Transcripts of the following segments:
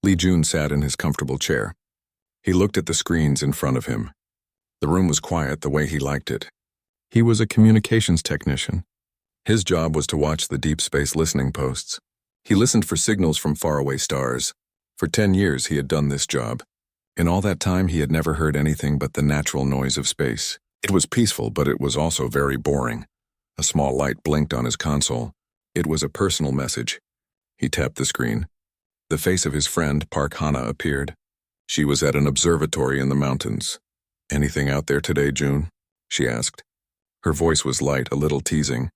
Lee Jun sat in his comfortable chair. He looked at the screens in front of him. The room was quiet the way he liked it. He was a communications technician. His job was to watch the deep space listening posts. He listened for signals from faraway stars. For 10 years he had done this job. In all that time he had never heard anything but the natural noise of space. It was peaceful, but it was also very boring. A small light blinked on his console. It was a personal message. He tapped the screen. The face of his friend, Park Hana, appeared. She was at an observatory in the mountains. "Anything out there today, June?" she asked. Her voice was light, a little teasing.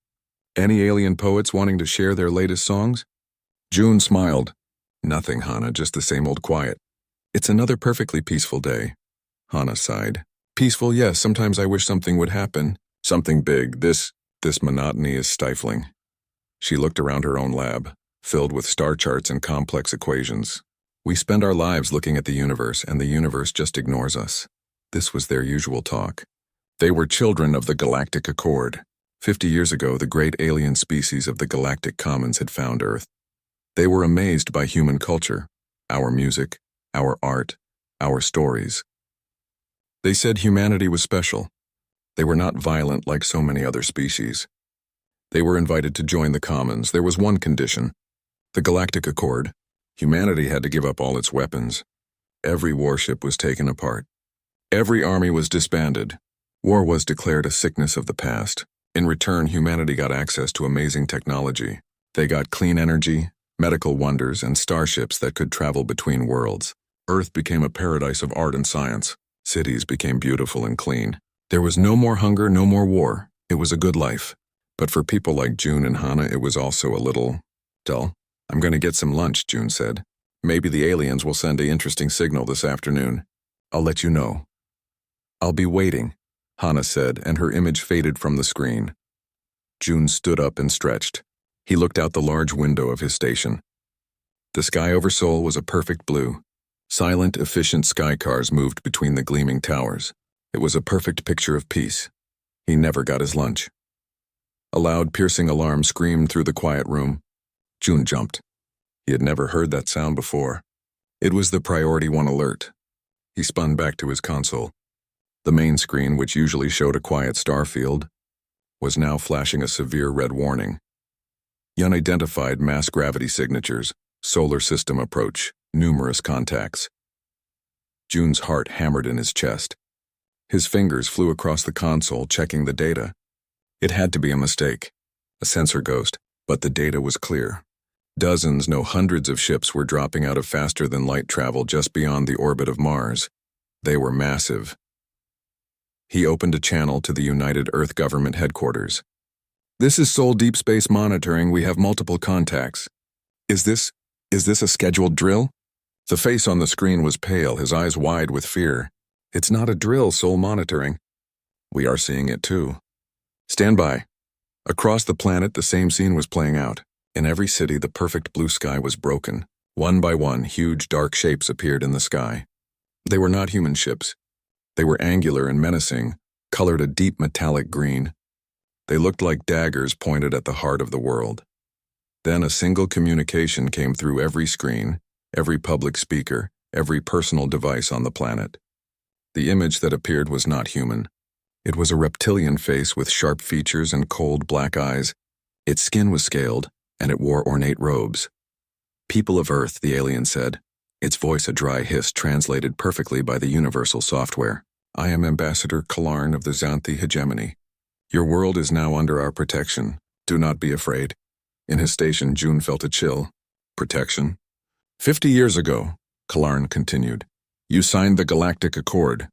"Any alien poets wanting to share their latest songs?" June smiled. "Nothing, Hana, just the same old quiet. It's another perfectly peaceful day." Hana sighed. "Peaceful, yes, sometimes I wish something would happen. Something big. This monotony is stifling." She looked around her own lab, filled with star charts and complex equations. "We spend our lives looking at the universe, and the universe just ignores us." This was their usual talk. They were children of the Galactic Accord. 50 years ago, the great alien species of the Galactic Commons had found Earth. They were amazed by human culture, our music, our art, our stories. They said humanity was special. They were not violent like so many other species. They were invited to join the Commons. There was one condition. The Galactic Accord. Humanity had to give up all its weapons. Every warship was taken apart. Every army was disbanded. War was declared a sickness of the past. In return, humanity got access to amazing technology. They got clean energy, medical wonders, and starships that could travel between worlds. Earth became a paradise of art and science. Cities became beautiful and clean. There was no more hunger, no more war. It was a good life. But for people like June and Hana, it was also a little dull. "I'm going to get some lunch," June said. "Maybe the aliens will send an interesting signal this afternoon. I'll let you know." "I'll be waiting," Hana said, and her image faded from the screen. June stood up and stretched. He looked out the large window of his station. The sky over Seoul was a perfect blue. Silent, efficient sky cars moved between the gleaming towers. It was a perfect picture of peace. He never got his lunch. A loud, piercing alarm screamed through the quiet room. June jumped. He had never heard that sound before. It was the Priority 1 alert. He spun back to his console. The main screen, which usually showed a quiet star field, was now flashing a severe red warning. Unidentified mass gravity signatures, solar system approach, numerous contacts. June's heart hammered in his chest. His fingers flew across the console, checking the data. It had to be a mistake, a sensor ghost, but the data was clear. Dozens, no hundreds of ships were dropping out of faster-than-light travel just beyond the orbit of Mars. They were massive. He opened a channel to the United Earth Government headquarters. "This is Seoul Deep Space Monitoring. We have multiple contacts. Is this a scheduled drill?" The face on the screen was pale, his eyes wide with fear. "It's not a drill, Seoul Monitoring." "We are seeing it too." "Stand by." Across the planet, the same scene was playing out. In every city, the perfect blue sky was broken. One by one, huge dark shapes appeared in the sky. They were not human ships. They were angular and menacing, colored a deep metallic green. They looked like daggers pointed at the heart of the world. Then a single communication came through every screen, every public speaker, every personal device on the planet. The image that appeared was not human. It was a reptilian face with sharp features and cold black eyes. Its skin was scaled, and it wore ornate robes. "People of Earth," the alien said, its voice a dry hiss translated perfectly by the universal software. "I am Ambassador Kalarn of the Xanthi hegemony. Your world is now under our protection. Do not be afraid." In his station, June felt a chill. Protection? 50 years ago, Kalarn continued, you signed the Galactic Accord.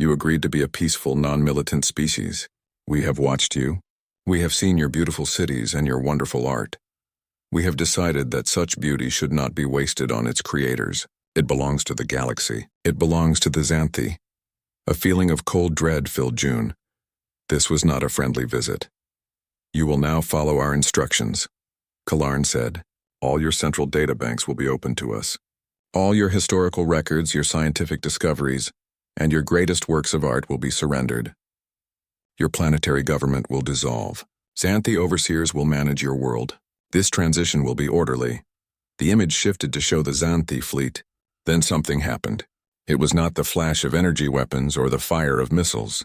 You agreed to be a peaceful, non-militant species. We have watched you. We have seen your beautiful cities and your wonderful art. We have decided that such beauty should not be wasted on its creators. It belongs to the galaxy. It belongs to the Xanthi. A feeling of cold dread filled June. This was not a friendly visit. You will now follow our instructions, Kalarn said. All your central data banks will be open to us. All your historical records, your scientific discoveries, and your greatest works of art will be surrendered. Your planetary government will dissolve. Xanthi overseers will manage your world. This transition will be orderly. The image shifted to show the Xanthi fleet, Then something happened. It was not the flash of energy weapons or the fire of missiles.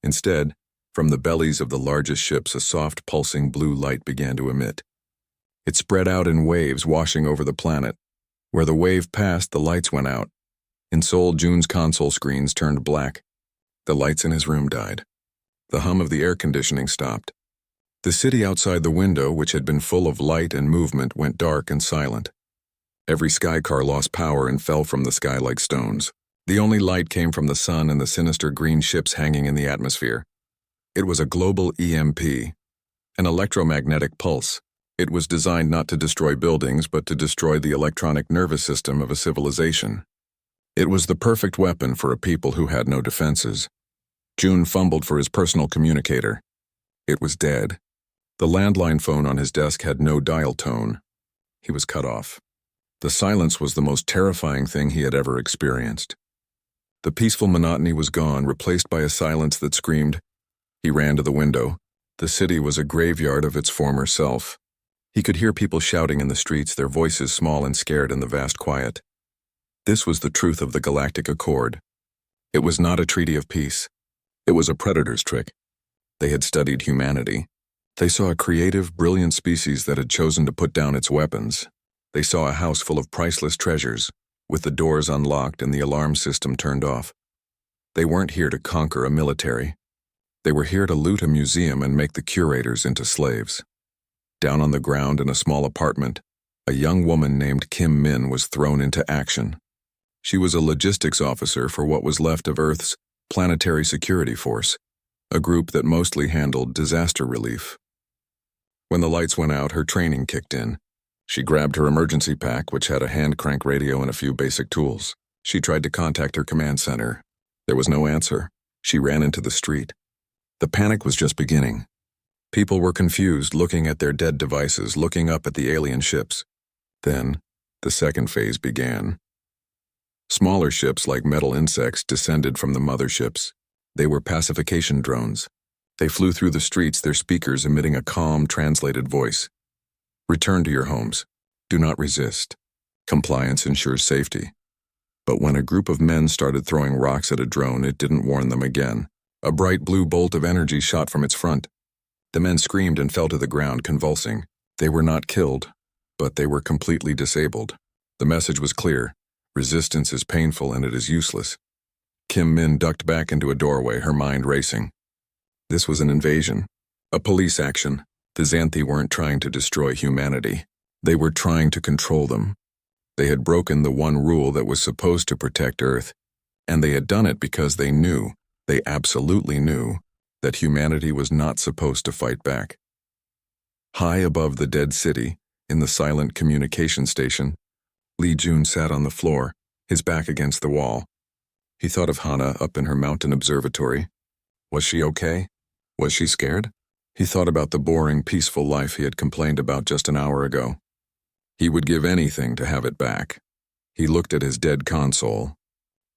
Instead, from the bellies of the largest ships, a soft, pulsing blue light began to emit. It spread out in waves, washing over the planet. Where the wave passed, the lights went out. In Seoul, Jun's console screens turned black. The lights in his room died. The hum of the air conditioning stopped. The city outside the window, which had been full of light and movement, went dark and silent. Every sky car lost power and fell from the sky like stones. The only light came from the sun and the sinister green ships hanging in the atmosphere. It was a global EMP, an electromagnetic pulse. It was designed not to destroy buildings, but to destroy the electronic nervous system of a civilization. It was the perfect weapon for a people who had no defenses. Jun fumbled for his personal communicator. It was dead. The landline phone on his desk had no dial tone. He was cut off. The silence was the most terrifying thing he had ever experienced. The peaceful monotony was gone, replaced by a silence that screamed. He ran to the window. The city was a graveyard of its former self. He could hear people shouting in the streets, their voices small and scared in the vast quiet. This was the truth of the Galactic Accord. It was not a treaty of peace. It was a predator's trick. They had studied humanity. They saw a creative, brilliant species that had chosen to put down its weapons. They saw a house full of priceless treasures, with the doors unlocked and the alarm system turned off. They weren't here to conquer a military. They were here to loot a museum and make the curators into slaves. Down on the ground in a small apartment, a young woman named Kim Min was thrown into action. She was a logistics officer for what was left of Earth's Planetary Security Force, a group that mostly handled disaster relief. When the lights went out, her training kicked in. She grabbed her emergency pack, which had a hand crank radio and a few basic tools. She tried to contact her command center. There was no answer. She ran into the street. The panic was just beginning. People were confused, looking at their dead devices, looking up at the alien ships. Then, the second phase began. Smaller ships like metal insects descended from the motherships. They were pacification drones. They flew through the streets, their speakers emitting a calm, translated voice. Return to your homes. Do not resist. Compliance ensures safety. But when a group of men started throwing rocks at a drone, it didn't warn them again. A bright blue bolt of energy shot from its front. The men screamed and fell to the ground, convulsing. They were not killed, but they were completely disabled. The message was clear. Resistance is painful and it is useless. Kim Min ducked back into a doorway, her mind racing. This was an invasion, a police action. The Xanthi weren't trying to destroy humanity. They were trying to control them. They had broken the one rule that was supposed to protect Earth, and they had done it because they absolutely knew, that humanity was not supposed to fight back. High above the dead city, in the silent communication station, Lee Jun sat on the floor, his back against the wall. He thought of Hana up in her mountain observatory. Was she okay? Was she scared? He thought about the boring, peaceful life he had complained about just an hour ago. He would give anything to have it back. He looked at his dead console.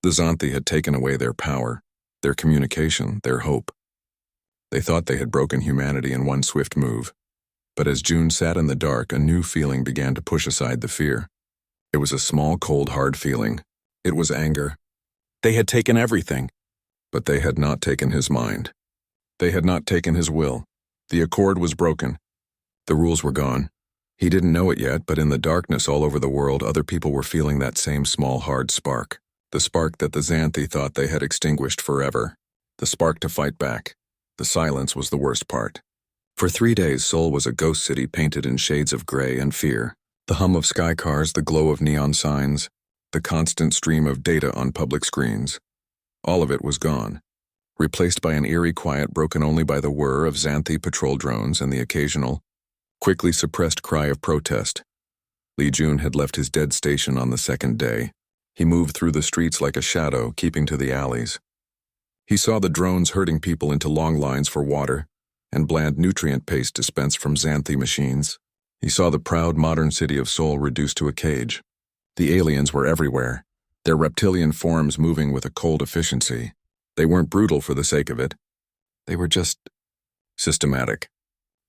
The Xanthi had taken away their power, their communication, their hope. They thought they had broken humanity in one swift move. But as Jun sat in the dark, a new feeling began to push aside the fear. It was a small, cold, hard feeling. It was anger. They had taken everything. But they had not taken his mind. They had not taken his will. The accord was broken. The rules were gone. He didn't know it yet, but in the darkness all over the world, other people were feeling that same small, hard spark. The spark that the Xanthi thought they had extinguished forever. The spark to fight back. The silence was the worst part. For 3 days, Seoul was a ghost city painted in shades of gray and fear. The hum of sky cars, the glow of neon signs, the constant stream of data on public screens. All of it was gone, replaced by an eerie quiet broken only by the whir of Xanthi patrol drones and the occasional, quickly suppressed cry of protest. Lee Jun had left his dead station on the second day. He moved through the streets like a shadow, keeping to the alleys. He saw the drones herding people into long lines for water and bland nutrient paste dispensed from Xanthi machines. He saw the proud modern city of Seoul reduced to a cage. The aliens were everywhere, their reptilian forms moving with a cold efficiency. They weren't brutal for the sake of it. They were just systematic.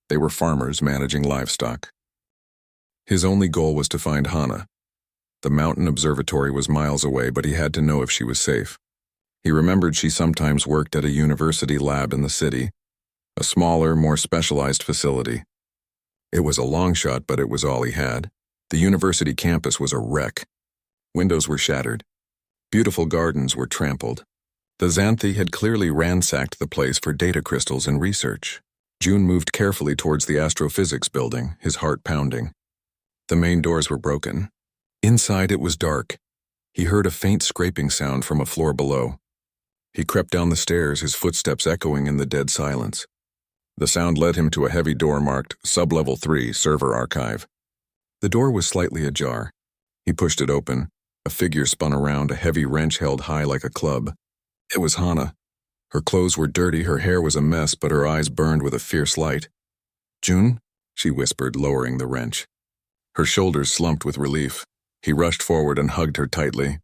They were farmers managing livestock. His only goal was to find Hana. The mountain observatory was miles away, but he had to know if she was safe. He remembered she sometimes worked at a university lab in the city, a smaller, more specialized facility. It was a long shot, but it was all he had. The university campus was a wreck. Windows were shattered. Beautiful gardens were trampled. The Xanthi had clearly ransacked the place for data crystals and research. June moved carefully towards the astrophysics building, his heart pounding. The main doors were broken. Inside it was dark. He heard a faint scraping sound from a floor below. He crept down the stairs, his footsteps echoing in the dead silence. The sound led him to a heavy door marked Sub-Level 3 Server Archive. The door was slightly ajar. He pushed it open. A figure spun around, a heavy wrench held high like a club. It was Hana. Her clothes were dirty, her hair was a mess, but her eyes burned with a fierce light. "June?" she whispered, lowering the wrench. Her shoulders slumped with relief. He rushed forward and hugged her tightly.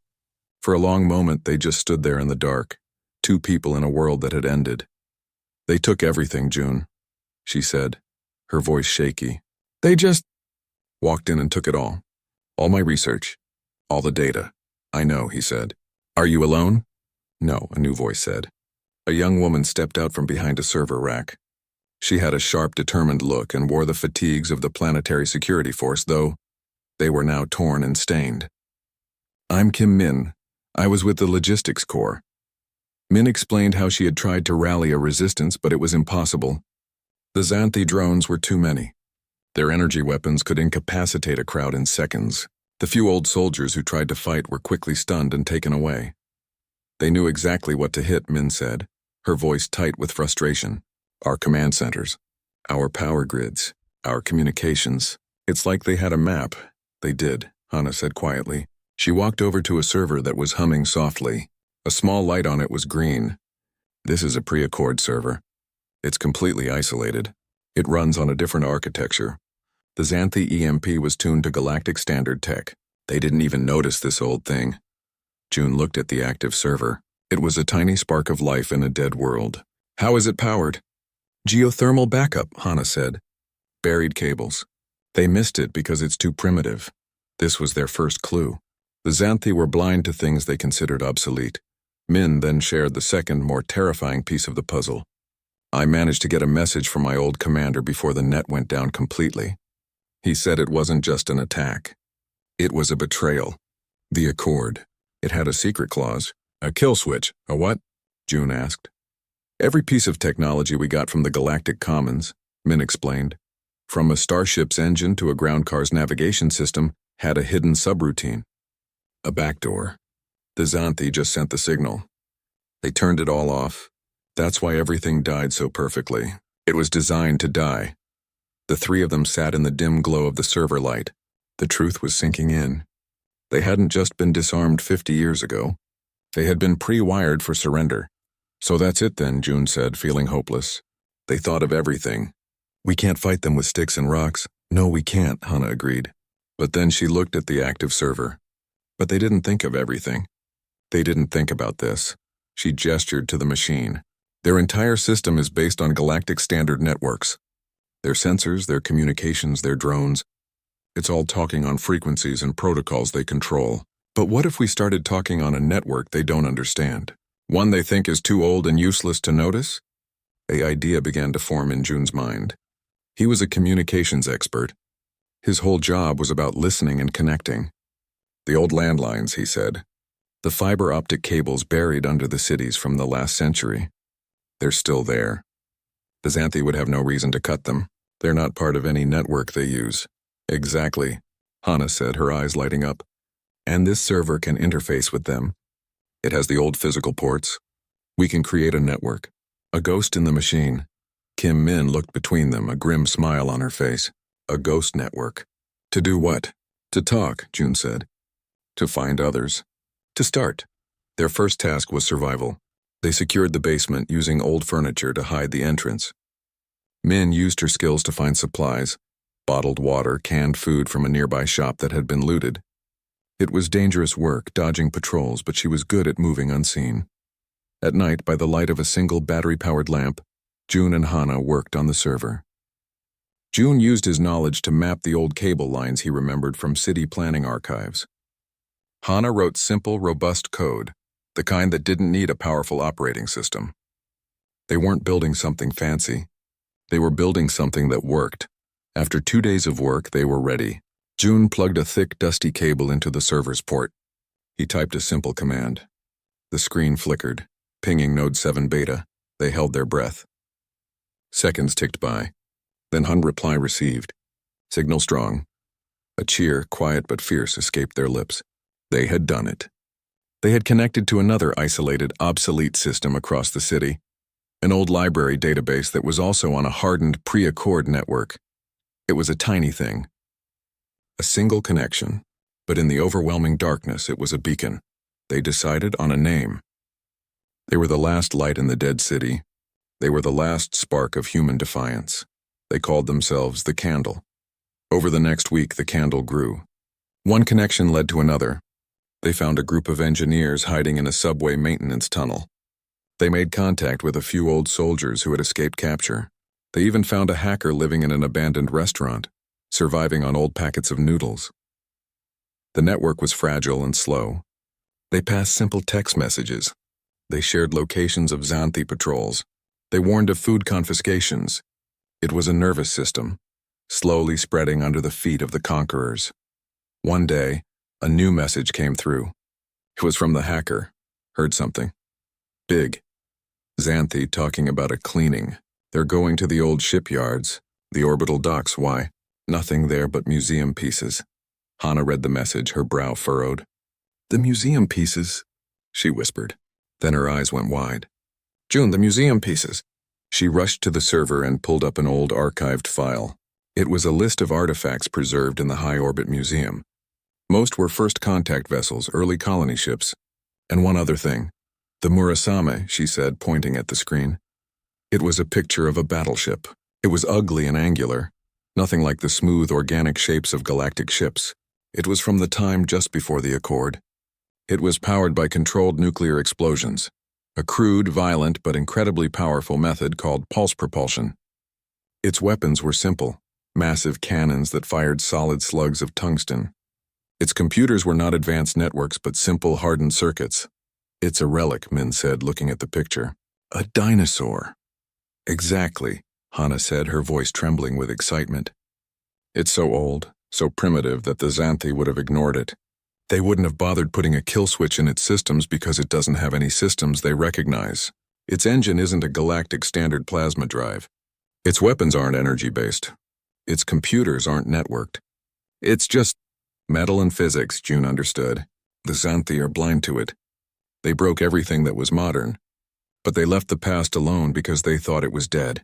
For a long moment, they just stood there in the dark, two people in a world that had ended. "They took everything, June," she said, her voice shaky. "They just walked in and took it all. All my research. All the data." "I know," he said. "Are you alone?" "No," a new voice said. A young woman stepped out from behind a server rack. She had a sharp, determined look and wore the fatigues of the Planetary Security Force, though they were now torn and stained. "I'm Kim Min. I was with the Logistics Corps." Min explained how she had tried to rally a resistance, but it was impossible. The Xanthi drones were too many. Their energy weapons could incapacitate a crowd in seconds. The few old soldiers who tried to fight were quickly stunned and taken away. "They knew exactly what to hit," Min said, her voice tight with frustration. "Our command centers, our power grids, our communications. It's like they had a map." "They did," Hana said quietly. She walked over to a server that was humming softly. A small light on it was green. "This is a pre-accord server. It's completely isolated. It runs on a different architecture. The Xanthi EMP was tuned to Galactic standard tech. They didn't even notice this old thing." June looked at the active server. It was a tiny spark of life in a dead world. "How is it powered?" "Geothermal backup," Hana said. "Buried cables. They missed it because it's too primitive." This was their first clue. The Xanthi were blind to things they considered obsolete. Min then shared the second, more terrifying piece of the puzzle. "I managed to get a message from my old commander before the net went down completely. He said it wasn't just an attack. It was a betrayal. The Accord. It had a secret clause." "A kill switch, a what?" June asked. "Every piece of technology we got from the Galactic Commons," Min explained, "from a starship's engine to a ground car's navigation system, had a hidden subroutine. A backdoor. The Xanthi just sent the signal. They turned it all off. That's why everything died so perfectly. It was designed to die." The three of them sat in the dim glow of the server light. The truth was sinking in. They hadn't just been disarmed 50 years ago. They had been pre-wired for surrender. "So that's it then," June said, feeling hopeless. "They thought of everything. We can't fight them with sticks and rocks." "No, we can't," Hana agreed. But then she looked at the active server. "But they didn't think of everything. They didn't think about this." She gestured to the machine. "Their entire system is based on Galactic standard networks. Their sensors, their communications, their drones. It's all talking on frequencies and protocols they control. But what if we started talking on a network they don't understand? One they think is too old and useless to notice?" An idea began to form in June's mind. He was a communications expert. His whole job was about listening and connecting. "The old landlines," he said. "The fiber optic cables buried under the cities from the last century. They're still there. The Xanthi would have no reason to cut them. They're not part of any network they use." "Exactly," Hana said, her eyes lighting up. "And this server can interface with them. It has the old physical ports. We can create a network. A ghost in the machine." Kim Min looked between them, a grim smile on her face. "A ghost network. To do what?" "To talk," June said. "To find others. To start." Their first task was survival. They secured the basement using old furniture to hide the entrance. Min used her skills to find supplies, bottled water, canned food from a nearby shop that had been looted. It was dangerous work, dodging patrols, but she was good at moving unseen. At night, by the light of a single battery-powered lamp, June and Hana worked on the server. June used his knowledge to map the old cable lines he remembered from city planning archives. Hana wrote simple, robust code, the kind that didn't need a powerful operating system. They weren't building something fancy. They were building something that worked. After 2 days of work, they were ready. June plugged a thick, dusty cable into the server's port. He typed a simple command. The screen flickered, pinging Node 7 beta. They held their breath. Seconds ticked by. Then Hun reply received. Signal strong. A cheer, quiet but fierce, escaped their lips. They had done it. They had connected to another isolated, obsolete system across the city. An old library database that was also on a hardened pre-accord network. It was a tiny thing. A single connection. But in the overwhelming darkness, it was a beacon. They decided on a name. They were the last light in the dead city. They were the last spark of human defiance. They called themselves the Candle. Over the next week, the candle grew. One connection led to another. They found a group of engineers hiding in a subway maintenance tunnel. They made contact with a few old soldiers who had escaped capture. They even found a hacker living in an abandoned restaurant, surviving on old packets of noodles. The network was fragile and slow. They passed simple text messages. They shared locations of Xanthi patrols. They warned of food confiscations. It was a nervous system, slowly spreading under the feet of the conquerors. One day, a new message came through. It was from the hacker. Heard something. Big. Xanthi talking about a cleaning. They're going to the old shipyards, the orbital docks. Why? Nothing there but museum pieces. Hana read the message, her brow furrowed. The museum pieces, she whispered. Then her eyes went wide. June, the museum pieces. She rushed to the server and pulled up an old archived file. It was a list of artifacts preserved in the high-orbit museum. Most were first contact vessels, early colony ships. And one other thing. The Murasame, she said, pointing at the screen. It was a picture of a battleship. It was ugly and angular. Nothing like the smooth, organic shapes of galactic ships. It was from the time just before the Accord. It was powered by controlled nuclear explosions. A crude, violent, but incredibly powerful method called pulse propulsion. Its weapons were simple. Massive cannons that fired solid slugs of tungsten. Its computers were not advanced networks, but simple, hardened circuits. It's a relic, Min said, looking at the picture. A dinosaur. Exactly, Hana said, her voice trembling with excitement. It's so old, so primitive that the Xanthi would have ignored it. They wouldn't have bothered putting a kill switch in its systems because it doesn't have any systems they recognize. Its engine isn't a galactic standard plasma drive. Its weapons aren't energy-based. Its computers aren't networked. It's just metal and physics, June understood. The Xanthi are blind to it. They broke everything that was modern, but they left the past alone because they thought it was dead.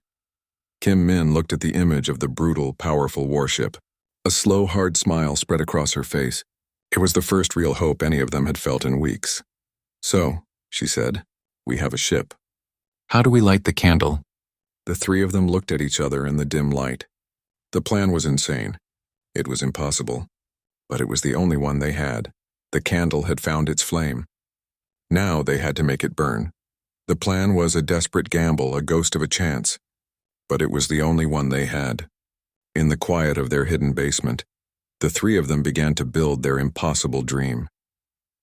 Kim Min looked at the image of the brutal, powerful warship. A slow, hard smile spread across her face. It was the first real hope any of them had felt in weeks. So, she said, we have a ship. How do we light the candle? The three of them looked at each other in the dim light. The plan was insane. It was impossible. But it was the only one they had. The candle had found its flame. Now they had to make it burn. The plan was a desperate gamble, a ghost of a chance. But it was the only one they had. In the quiet of their hidden basement, the three of them began to build their impossible dream.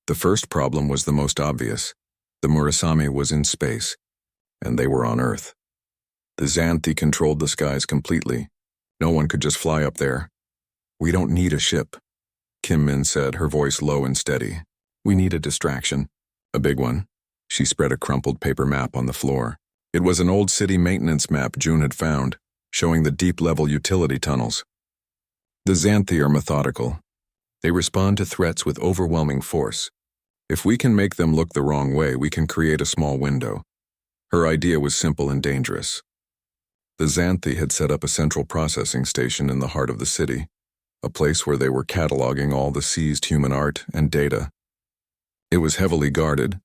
The first problem was the most obvious. The Murasame was in space, and they were on Earth. The Xanthi controlled the skies completely. No one could just fly up there. We don't need a ship, Kim Min said, her voice low and steady. We need a distraction. A big one. She spread a crumpled paper map on the floor. It was an old city maintenance map June had found, showing the deep-level utility tunnels. The Xanthi are methodical. They respond to threats with overwhelming force. If we can make them look the wrong way, we can create a small window. Her idea was simple and dangerous. The Xanthi had set up a central processing station in the heart of the city, a place where they were cataloging all the seized human art and data. It was heavily guarded,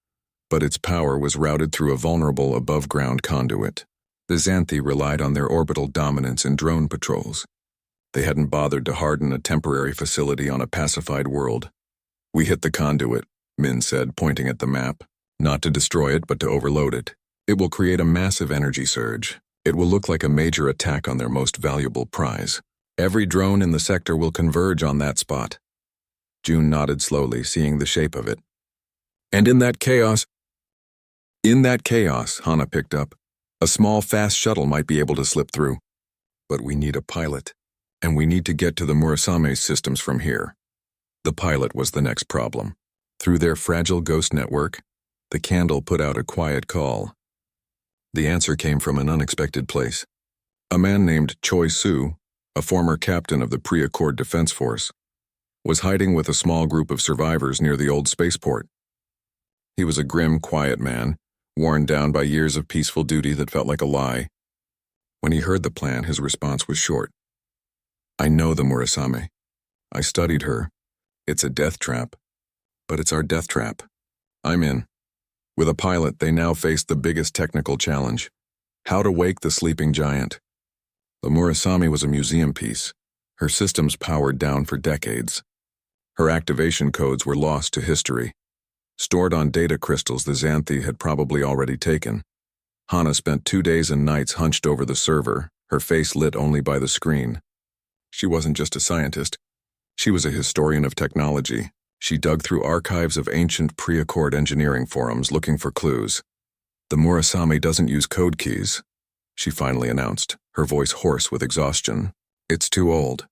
but its power was routed through a vulnerable above-ground conduit. The Xanthi relied on their orbital dominance in drone patrols. They hadn't bothered to harden a temporary facility on a pacified world. We hit the conduit, Min said, pointing at the map. Not to destroy it, but to overload it. It will create a massive energy surge. It will look like a major attack on their most valuable prize. Every drone in the sector will converge on that spot. June nodded slowly, seeing the shape of it. And in that chaos, Hana picked up, a small, fast shuttle might be able to slip through. But we need a pilot, and we need to get to the Murasame's systems from here. The pilot was the next problem. Through their fragile ghost network, the candle put out a quiet call. The answer came from an unexpected place. A man named Choi Soo, a former captain of the pre-Accord Defense Force, was hiding with a small group of survivors near the old spaceport. He was a grim, quiet man, worn down by years of peaceful duty that felt like a lie. When he heard the plan, his response was short. I know the Murasame. I studied her. It's a death trap. But it's our death trap. I'm in. With a pilot, they now faced the biggest technical challenge: how to wake the sleeping giant. The Murasame was a museum piece, her systems powered down for decades. Her activation codes were lost to history, stored on data crystals the Xanthi had probably already taken. Hana spent 2 days and nights hunched over the server, her face lit only by the screen. She wasn't just a scientist. She was a historian of technology. She dug through archives of ancient pre-Accord engineering forums looking for clues. The Murasame doesn't use code keys, she finally announced, her voice hoarse with exhaustion. It's too old.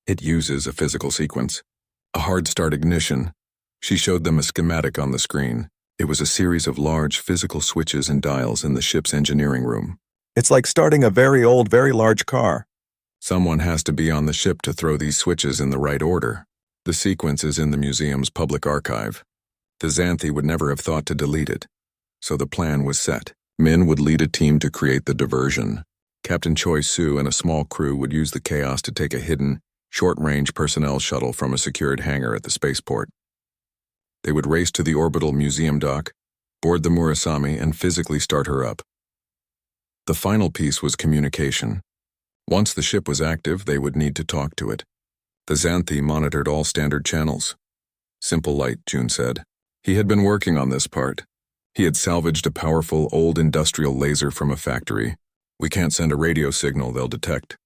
It uses a physical sequence, a hard start ignition. She showed them a schematic on the screen. It was a series of large physical switches and dials in the ship's engineering room. It's like starting a very old, very large car. Someone has to be on the ship to throw these switches in the right order. The sequence is in the museum's public archive. The Xanthi would never have thought to delete it. So the plan was set. Min would lead a team to create the diversion. Captain Choi Soo and a small crew would use the chaos to take a hidden, short-range personnel shuttle from a secured hangar at the spaceport. They would race to the orbital museum dock, board the Murasame, and physically start her up. The final piece was communication. Once the ship was active, they would need to talk to it. The Xanthi monitored all standard channels. Simple light, June said. He had been working on this part. He had salvaged a powerful old industrial laser from a factory. We can't send a radio signal they'll detect,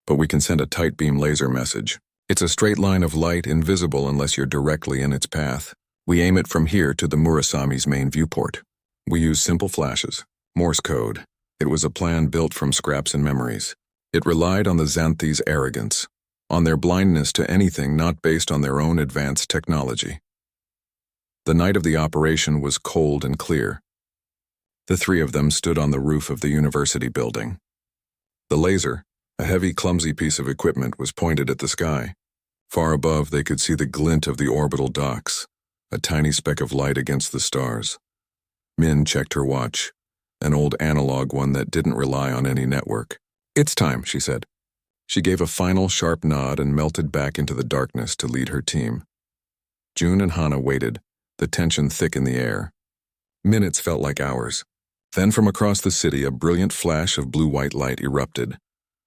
but we can send a tight beam laser message. It's a straight line of light, invisible unless you're directly in its path. We aim it from here to the Murasame's main viewport. We use simple flashes, Morse code. It was a plan built from scraps and memories. It relied on the Xanthi's arrogance, on their blindness to anything not based on their own advanced technology. The night of the operation was cold and clear. The three of them stood on the roof of the university building. The laser, a heavy, clumsy piece of equipment, was pointed at the sky. Far above, they could see the glint of the orbital docks, a tiny speck of light against the stars. Min checked her watch, an old analog one that didn't rely on any network. It's time, she said. She gave a final sharp nod and melted back into the darkness to lead her team. June and Hana waited, the tension thick in the air. Minutes felt like hours. Then from across the city, a brilliant flash of blue-white light erupted,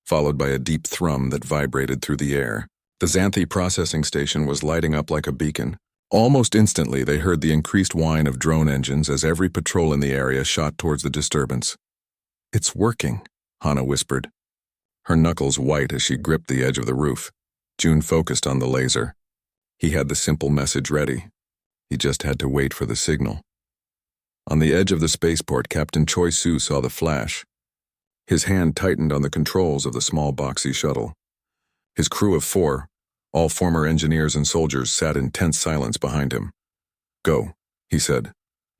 followed by a deep thrum that vibrated through the air. The Xanthi processing station was lighting up like a beacon. Almost instantly, they heard the increased whine of drone engines as every patrol in the area shot towards the disturbance. It's working, Hana whispered, her knuckles white as she gripped the edge of the roof. June focused on the laser. He had the simple message ready. He just had to wait for the signal. On the edge of the spaceport, Captain Choi Soo saw the flash. His hand tightened on the controls of the small boxy shuttle. His crew of 4, all former engineers and soldiers, sat in tense silence behind him. Go, he said.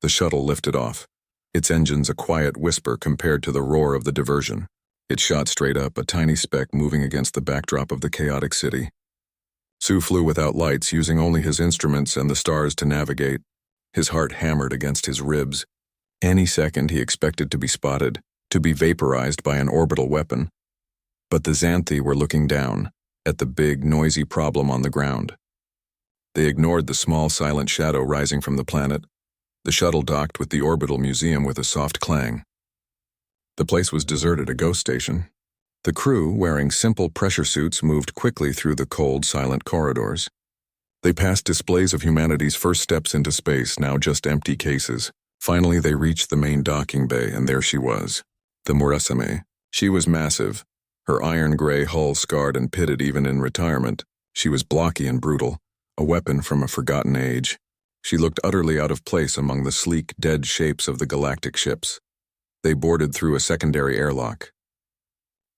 The shuttle lifted off, its engines a quiet whisper compared to the roar of the diversion. It shot straight up, a tiny speck moving against the backdrop of the chaotic city. Soo flew without lights, using only his instruments and the stars to navigate. His heart hammered against his ribs. Any second he expected to be spotted, to be vaporized by an orbital weapon. But the Xanthi were looking down, at the big, noisy problem on the ground. They ignored the small, silent shadow rising from the planet. The shuttle docked with the orbital museum with a soft clang. The place was deserted, a ghost station. The crew, wearing simple pressure suits, moved quickly through the cold, silent corridors. They passed displays of humanity's first steps into space, now just empty cases. Finally, they reached the main docking bay, and there she was, the Murasame. She was massive, her iron-gray hull scarred and pitted even in retirement. She was blocky and brutal, a weapon from a forgotten age. She looked utterly out of place among the sleek, dead shapes of the Galactic ships. They boarded through a secondary airlock.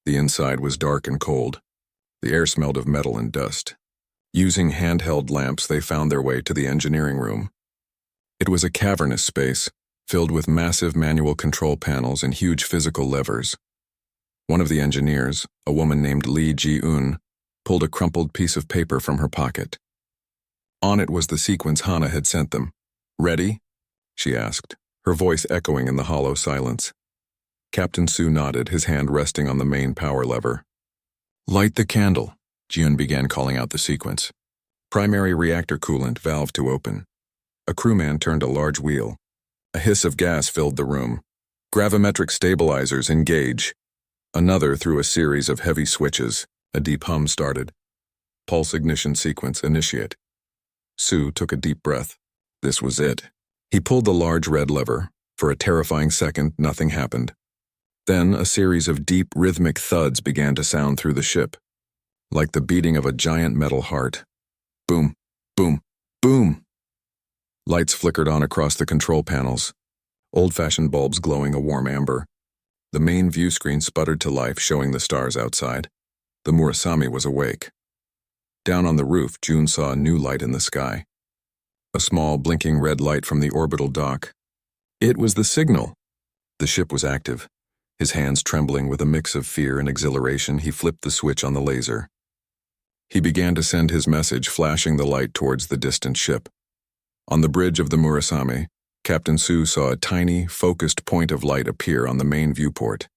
The inside was dark and cold. The air smelled of metal and dust. Using handheld lamps, they found their way to the engineering room. It was a cavernous space, filled with massive manual control panels and huge physical levers. One of the engineers, a woman named Lee Ji-eun, pulled a crumpled piece of paper from her pocket. On it was the sequence Hana had sent them. "Ready?" she asked, her voice echoing in the hollow silence. Captain Sue nodded, his hand resting on the main power lever. "Light the candle," Ji-eun began calling out the sequence. "Primary reactor coolant valve to open." A crewman turned a large wheel. A hiss of gas filled the room. "Gravimetric stabilizers engage." Another threw a series of heavy switches. A deep hum started. "Pulse ignition sequence initiate." Sue took a deep breath. This was it. He pulled the large red lever. For a terrifying second, nothing happened. Then a series of deep, rhythmic thuds began to sound through the ship, like the beating of a giant metal heart. Boom, boom, boom! Lights flickered on across the control panels, old-fashioned bulbs glowing a warm amber. The main view screen sputtered to life, showing the stars outside. The Murasami was awake. Down on the roof, June saw a new light in the sky. A small, blinking red light from the orbital dock. It was the signal. The ship was active. His hands trembling with a mix of fear and exhilaration, he flipped the switch on the laser. He began to send his message, flashing the light towards the distant ship. On the bridge of the Murasami, Captain Sue saw a tiny, focused point of light appear on the main viewport.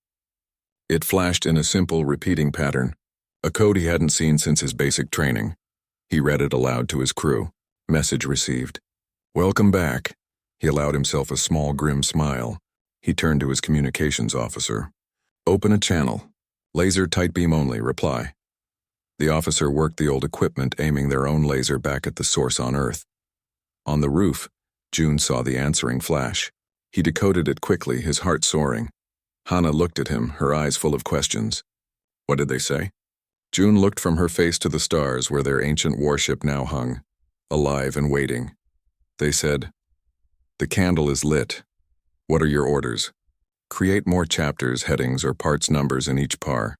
It flashed in a simple, repeating pattern, a code he hadn't seen since his basic training. He read it aloud to his crew. Message received. "Welcome back." He allowed himself a small, grim smile. He turned to his communications officer. "Open a channel. Laser tight beam only, reply." The officer worked the old equipment, aiming their own laser back at the source on Earth. On the roof, June saw the answering flash. He decoded it quickly, his heart soaring. Hana looked at him, her eyes full of questions. What did they say? June looked from her face to the stars where their ancient warship now hung, alive and waiting. They said, "The candle is lit. What are your orders? Create more chapters, headings, or parts numbers in each par."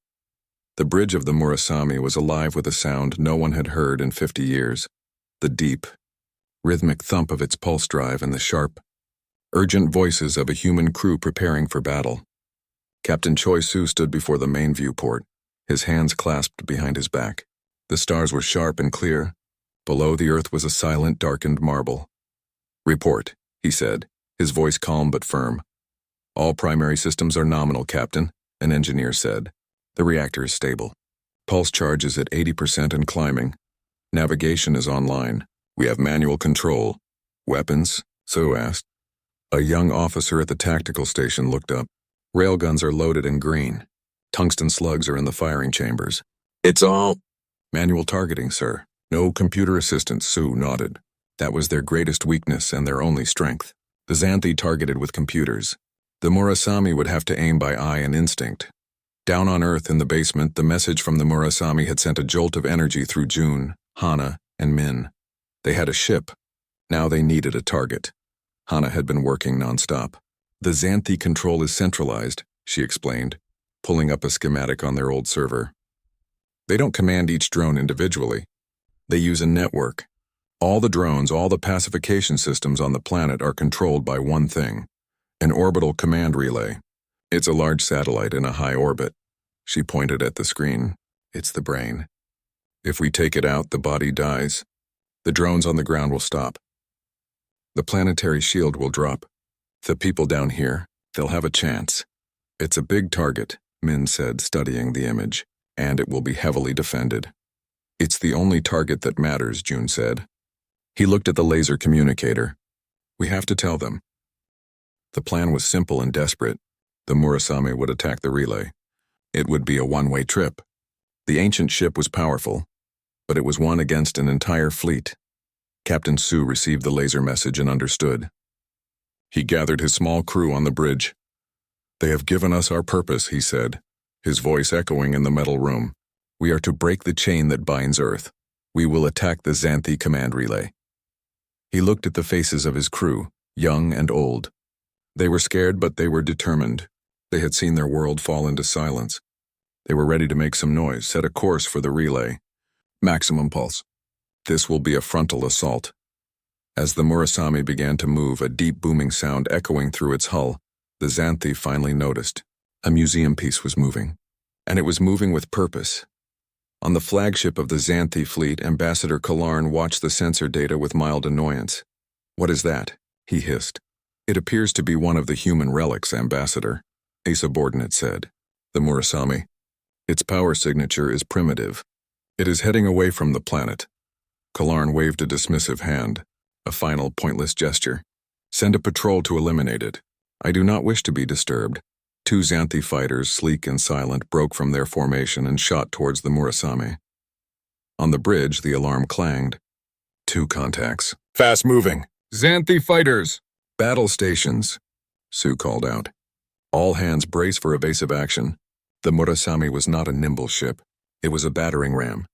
The bridge of the Murasami was alive with a sound no one had heard in 50 years. The deep, rhythmic thump of its pulse drive and the sharp, urgent voices of a human crew preparing for battle. Captain Choi Soo stood before the main viewport, his hands clasped behind his back. The stars were sharp and clear. Below, the Earth was a silent, darkened marble. "Report," he said, his voice calm but firm. "All primary systems are nominal, Captain," an engineer said. "The reactor is stable. Pulse charge is at 80% and climbing. Navigation is online. We have manual control." "Weapons?" Sue asked. A young officer at the tactical station looked up. "Railguns are loaded in green. Tungsten slugs are in the firing chambers." "It's all—" "Manual targeting, sir. No computer assistance," Sue nodded. That was their greatest weakness and their only strength. The Xanthi targeted with computers. The Murasami would have to aim by eye and instinct. Down on Earth in the basement, the message from the Murasami had sent a jolt of energy through June, Hana, and Min. They had a ship. Now they needed a target. Hana had been working nonstop. "The Xanthi control is centralized," she explained, pulling up a schematic on their old server. "They don't command each drone individually. They use a network. All the drones, all the pacification systems on the planet are controlled by one thing, an orbital command relay. It's a large satellite in a high orbit." She pointed at the screen. "It's the brain. If we take it out, the body dies. The drones on the ground will stop. The planetary shield will drop. The people down here, they'll have a chance. It's a big target," Min said, studying the image, "and it will be heavily defended." "It's the only target that matters," June said. He looked at the laser communicator. "We have to tell them." The plan was simple and desperate. The Murasami would attack the relay. It would be a one-way trip. The ancient ship was powerful, but it was one against an entire fleet. Captain Sue received the laser message and understood. He gathered his small crew on the bridge. "They have given us our purpose," he said, his voice echoing in the metal room. "We are to break the chain that binds Earth. We will attack the Xanthi command relay. He looked at the faces of his crew, young and old. They were scared, but they were determined. They had seen their world fall into silence. They were ready to make some noise, set a course for the relay. Maximum pulse. This will be a frontal assault. As the Murasami began to move, a deep booming sound echoing through its hull, the Xanthi finally noticed. A museum piece was moving. And it was moving with purpose. On the flagship of the Xanthi fleet, Ambassador Kalarn watched the sensor data with mild annoyance. "What is that?" he hissed. "It appears to be one of the human relics, Ambassador," a subordinate said. "The Murasami. Its power signature is primitive. It is heading away from the planet." Kalarn waved a dismissive hand, a final pointless gesture. "Send a patrol to eliminate it. I do not wish to be disturbed." Two Xanthi fighters, sleek and silent, broke from their formation and shot towards the Murasami. On the bridge, the alarm clanged. 2 contacts. "Fast moving! Xanthi fighters! Battle stations!" Sue called out. "All hands brace for evasive action." The Murasami was not a nimble ship. It was a battering ram.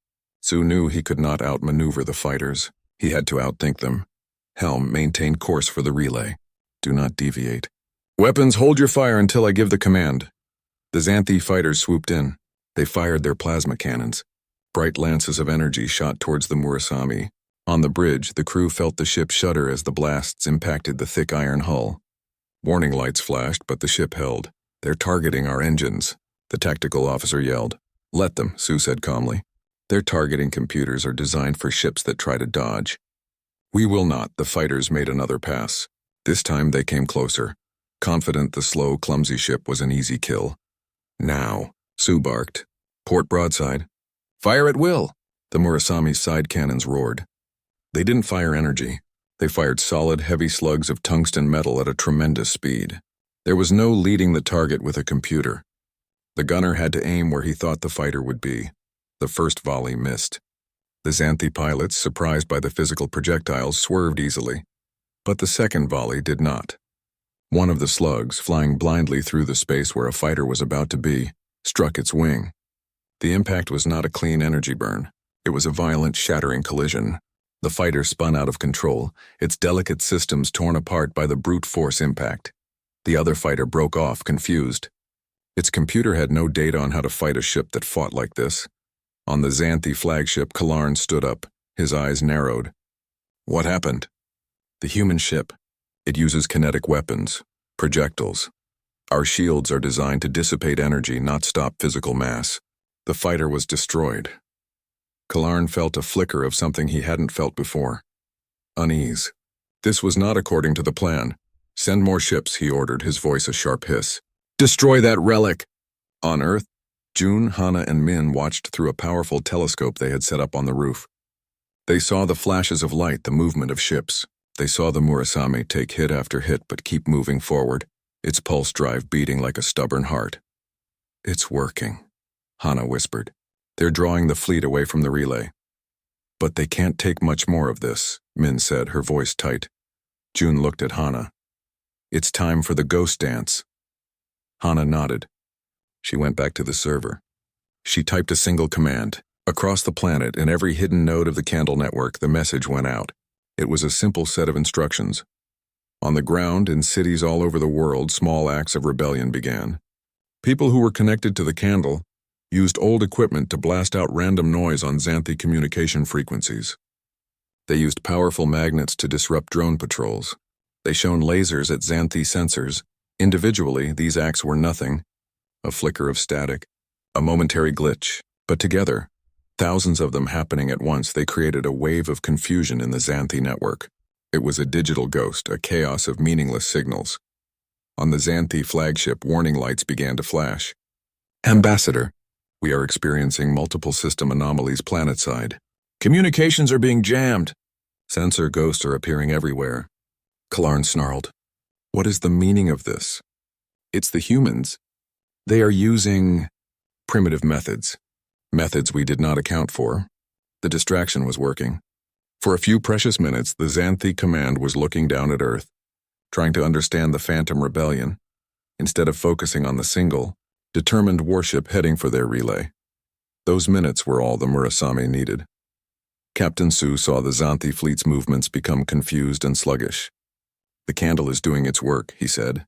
Sue knew he could not outmaneuver the fighters. He had to outthink them. "Helm, maintain course for the relay. Do not deviate. Weapons, hold your fire until I give the command." The Xanthi fighters swooped in. They fired their plasma cannons. Bright lances of energy shot towards the Murasami. On the bridge, the crew felt the ship shudder as the blasts impacted the thick iron hull. Warning lights flashed, but the ship held. "They're targeting our engines," the tactical officer yelled. "Let them," Sue said calmly. "Their targeting computers are designed for ships that try to dodge." "We will not." The fighters made another pass. This time they came closer. Confident the slow, clumsy ship was an easy kill. "Now," Sue barked. "Port broadside. Fire at will!" The Murasami's side cannons roared. They didn't fire energy. They fired solid, heavy slugs of tungsten metal at a tremendous speed. There was no leading the target with a computer. The gunner had to aim where he thought the fighter would be. The first volley missed. The Xanthi pilots, surprised by the physical projectiles, swerved easily. But the second volley did not. One of the slugs, flying blindly through the space where a fighter was about to be, struck its wing. The impact was not a clean energy burn. It was a violent, shattering collision. The fighter spun out of control, its delicate systems torn apart by the brute force impact. The other fighter broke off, confused. Its computer had no data on how to fight a ship that fought like this. On the Xanthi flagship, Kalarn stood up, his eyes narrowed. "What happened?" "The human ship. It uses kinetic weapons, projectiles. Our shields are designed to dissipate energy, not stop physical mass. The fighter was destroyed." Kalarn felt a flicker of something he hadn't felt before. Unease. This was not according to the plan. "Send more ships," he ordered, his voice a sharp hiss. "Destroy that relic!" On Earth, June, Hana, and Min watched through a powerful telescope they had set up on the roof. They saw the flashes of light, the movement of ships. They saw the Murasami take hit after hit but keep moving forward, its pulse drive beating like a stubborn heart. "It's working," Hana whispered. "They're drawing the fleet away from the relay." "But they can't take much more of this," Min said, her voice tight. June looked at Hana. "It's time for the ghost dance." Hana nodded. She went back to the server. She typed a single command. Across the planet, in every hidden node of the Candle network, the message went out. It was a simple set of instructions. On the ground, in cities all over the world, small acts of rebellion began. People who were connected to the Candle used old equipment to blast out random noise on Xanthi communication frequencies. They used powerful magnets to disrupt drone patrols. They shone lasers at Xanthi sensors. Individually, these acts were nothing. A flicker of static, a momentary glitch. But together, thousands of them happening at once, they created a wave of confusion in the Xanthi network. It was a digital ghost, a chaos of meaningless signals. On the Xanthi flagship, warning lights began to flash. "Ambassador, we are experiencing multiple system anomalies planetside. Communications are being jammed. Sensor ghosts are appearing everywhere." Kalarn snarled. "What is the meaning of this?" "It's the humans. They are using primitive methods. Methods we did not account for. The distraction was working. For a few precious minutes, the Xanthi command was looking down at Earth, trying to understand the Phantom Rebellion, instead of focusing on the single, determined warship heading for their relay. Those minutes were all the Murasami needed. Captain Sue saw the Xanthi fleet's movements become confused and sluggish. "The candle is doing its work," he said.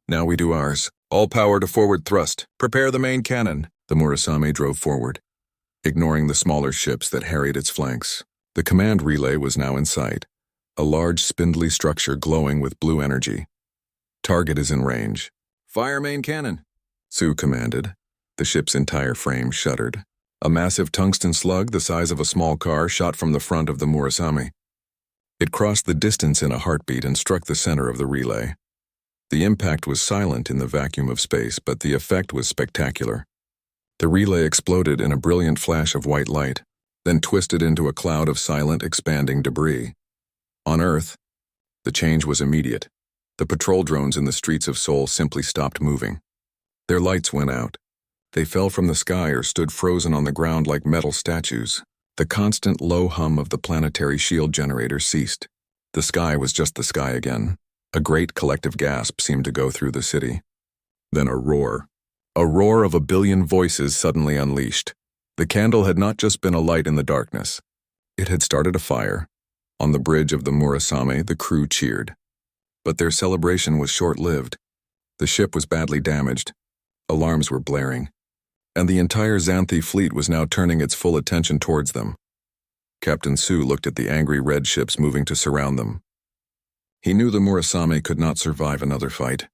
"Now we do ours. All power to forward thrust. Prepare the main cannon." The Murasame drove forward, ignoring the smaller ships that harried its flanks. The command relay was now in sight, a large spindly structure glowing with blue energy. "Target is in range." "Fire main cannon," Sue commanded. The ship's entire frame shuddered. A massive tungsten slug the size of a small car shot from the front of the Murasame. It crossed the distance in a heartbeat and struck the center of the relay. The impact was silent in the vacuum of space, but the effect was spectacular. The relay exploded in a brilliant flash of white light, then twisted into a cloud of silent, expanding debris. On Earth, the change was immediate. The patrol drones in the streets of Seoul simply stopped moving. Their lights went out. They fell from the sky or stood frozen on the ground like metal statues. The constant low hum of the planetary shield generator ceased. The sky was just the sky again. A great collective gasp seemed to go through the city. Then a roar. A roar of a billion voices suddenly unleashed. The candle had not just been a light in the darkness. It had started a fire. On the bridge of the Murasame, the crew cheered. But their celebration was short-lived. The ship was badly damaged. Alarms were blaring. And the entire Xanthi fleet was now turning its full attention towards them. Captain Sue looked at the angry red ships moving to surround them. He knew the Murasame could not survive another fight.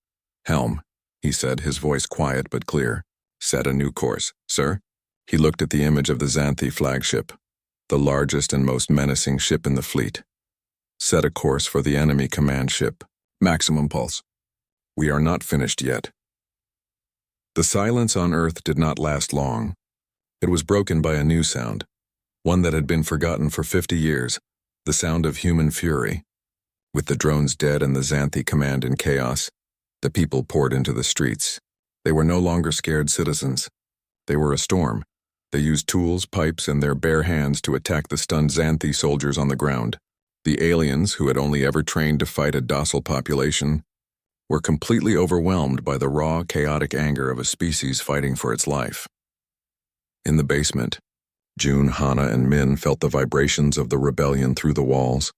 "Helm," he said, his voice quiet but clear. "Set a new course, sir." He looked at the image of the Xanthi flagship, the largest and most menacing ship in the fleet. "Set a course for the enemy command ship. Maximum pulse." "We are not finished yet." The silence on Earth did not last long. It was broken by a new sound, one that had been forgotten for 50 years, the sound of human fury. With the drones dead and the Xanthi command in chaos, the people poured into the streets. They were no longer scared citizens. They were a storm. They used tools, pipes, and their bare hands to attack the stunned Xanthi soldiers on the ground. The aliens, who had only ever trained to fight a docile population, were completely overwhelmed by the raw, chaotic anger of a species fighting for its life. In the basement, June, Hana, and Min felt the vibrations of the rebellion through the walls.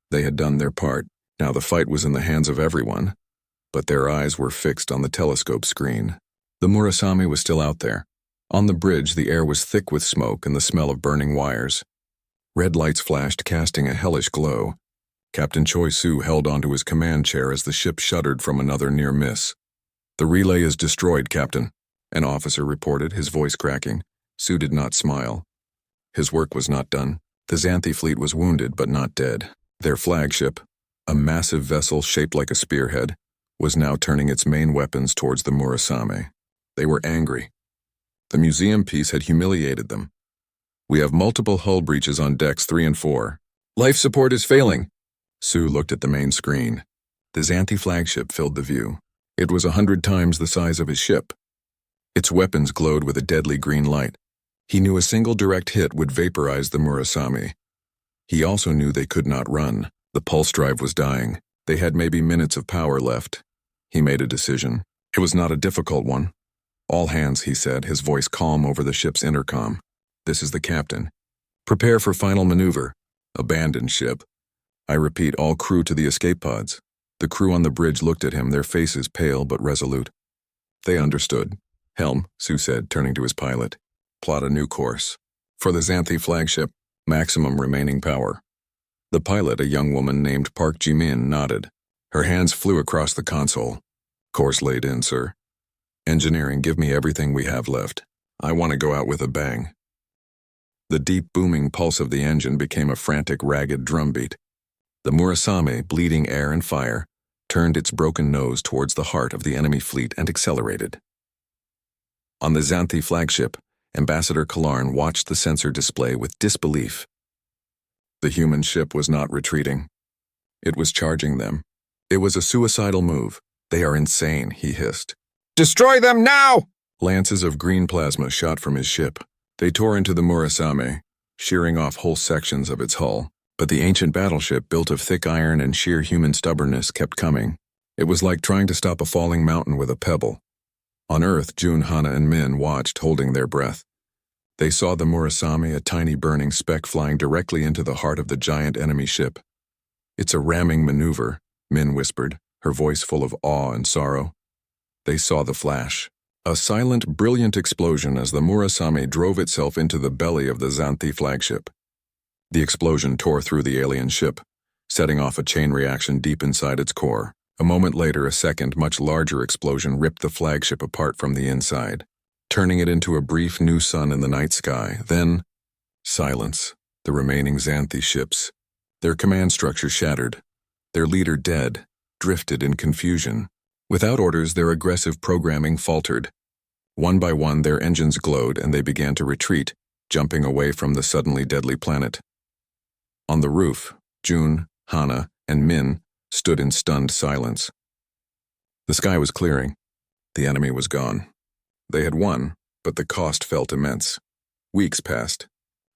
They had done their part. Now the fight was in the hands of everyone, but their eyes were fixed on the telescope screen. The Murasame was still out there. On the bridge, the air was thick with smoke and the smell of burning wires. Red lights flashed, casting a hellish glow. Captain Choi Soo held onto his command chair as the ship shuddered from another near miss. "The relay is destroyed, Captain," an officer reported, his voice cracking. Soo did not smile. His work was not done. The Xanthi fleet was wounded but not dead. Their flagship, a massive vessel shaped like a spearhead, was now turning its main weapons towards the Murasame. They were angry. The museum piece had humiliated them. "We have multiple hull breaches on decks 3 and 4. Life support is failing." Sue looked at the main screen. The Xanthi flagship filled the view. It was 100 times the size of his ship. Its weapons glowed with a deadly green light. He knew a single direct hit would vaporize the Murasame. He also knew they could not run. The pulse drive was dying. They had maybe minutes of power left. He made a decision. It was not a difficult one. "All hands," he said, his voice calm over the ship's intercom. "This is the captain. Prepare for final maneuver. Abandon ship. I repeat, all crew to the escape pods." The crew on the bridge looked at him, their faces pale but resolute. They understood. "Helm," Sue said, turning to his pilot. "Plot a new course. For the Xanthi flagship, maximum remaining power." The pilot, a young woman named Park Ji-min, nodded. Her hands flew across the console. "Course laid in, sir. Engineering, give me everything we have left. I want to go out with a bang." The deep booming pulse of the engine became a frantic, ragged drumbeat. The Murasame, bleeding air and fire, turned its broken nose towards the heart of the enemy fleet and accelerated. On the Xanthi flagship, Ambassador Kalarn watched the sensor display with disbelief. The human ship was not retreating. It was charging them. It was a suicidal move. "They are insane," he hissed. "Destroy them now!" Lances of green plasma shot from his ship. They tore into the Murasame, shearing off whole sections of its hull. But the ancient battleship, built of thick iron and sheer human stubbornness, kept coming. It was like trying to stop a falling mountain with a pebble. On Earth, June, Hana, and Min watched, holding their breath. They saw the Murasame, a tiny burning speck flying directly into the heart of the giant enemy ship. "It's a ramming maneuver," Min whispered, her voice full of awe and sorrow. They saw the flash. A silent, brilliant explosion as the Murasame drove itself into the belly of the Xanthi flagship. The explosion tore through the alien ship, setting off a chain reaction deep inside its core. A moment later, a second, much larger explosion ripped the flagship apart from the inside, turning it into a brief new sun in the night sky. Then, silence. The remaining Xanthi ships. Their command structure shattered. Their leader dead, drifted in confusion. Without orders, their aggressive programming faltered. One by one, their engines glowed and they began to retreat, jumping away from the suddenly deadly planet. On the roof, June, Hana, and Min stood in stunned silence. The sky was clearing. The enemy was gone. They had won, but the cost felt immense. Weeks passed.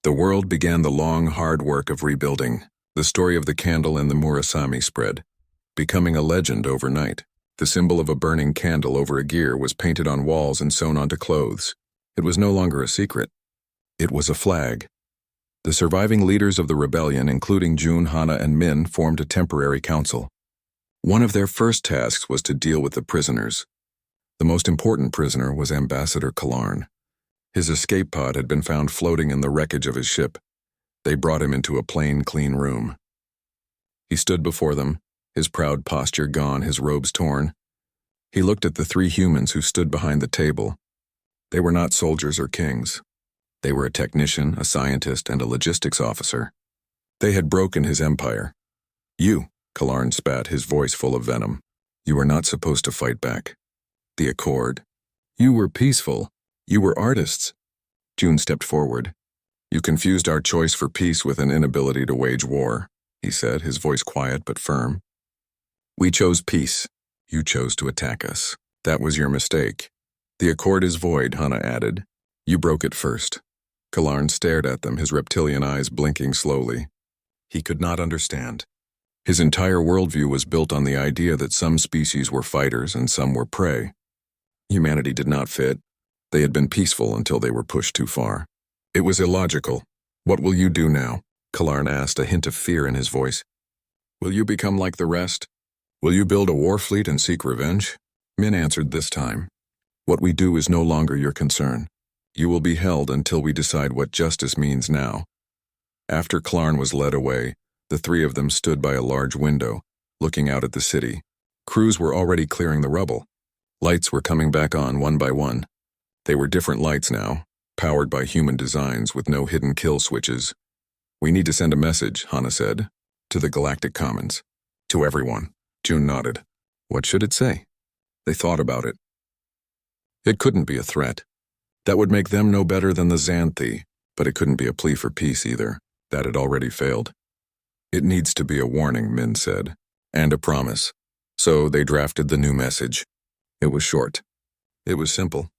The world began the long, hard work of rebuilding. The story of the candle and the Murasame spread, becoming a legend overnight. The symbol of a burning candle over a gear was painted on walls and sewn onto clothes. It was no longer a secret. It was a flag. The surviving leaders of the rebellion, including June, Hana, and Min, formed a temporary council. One of their first tasks was to deal with the prisoners. The most important prisoner was Ambassador Kalarn. His escape pod had been found floating in the wreckage of his ship. They brought him into a plain, clean room. He stood before them, his proud posture gone, his robes torn. He looked at the three humans who stood behind the table. They were not soldiers or kings. They were a technician, a scientist, and a logistics officer. They had broken his empire. "You," Kalarn spat, his voice full of venom. "You were not supposed to fight back. The Accord. You were peaceful. You were artists." June stepped forward. "You confused our choice for peace with an inability to wage war," he said, his voice quiet but firm. "We chose peace. You chose to attack us. That was your mistake. The Accord is void," Hana added. "You broke it first." Kalarn stared at them, his reptilian eyes blinking slowly. He could not understand. His entire worldview was built on the idea that some species were fighters and some were prey. Humanity did not fit. They had been peaceful until they were pushed too far. It was illogical. "What will you do now?" Kalarn asked, a hint of fear in his voice. "Will you become like the rest? Will you build a war fleet and seek revenge?" Min answered this time. "What we do is no longer your concern. You will be held until we decide what justice means now." After Kalarn was led away, the three of them stood by a large window, looking out at the city. Crews were already clearing the rubble. Lights were coming back on one by one. They were different lights now, powered by human designs with no hidden kill switches. "We need to send a message," Hana said, "to the Galactic Commons." "To everyone." June nodded. "What should it say?" They thought about it. It couldn't be a threat. That would make them no better than the Xanthi, but it couldn't be a plea for peace either. That had already failed. "It needs to be a warning," Min said, "and a promise." So they drafted the new message. It was short. It was simple.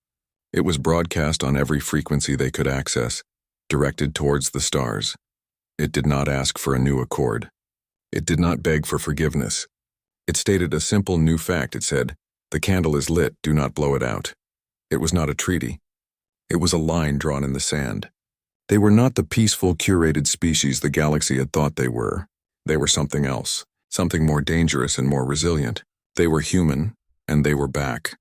It was broadcast on every frequency they could access, directed towards the stars. It did not ask for a new accord. It did not beg for forgiveness. It stated a simple new fact. It said, "The candle is lit, do not blow it out." It was not a treaty. It was a line drawn in the sand. They were not the peaceful, curated species the galaxy had thought they were. They were something else, something more dangerous and more resilient. They were human, and they were back.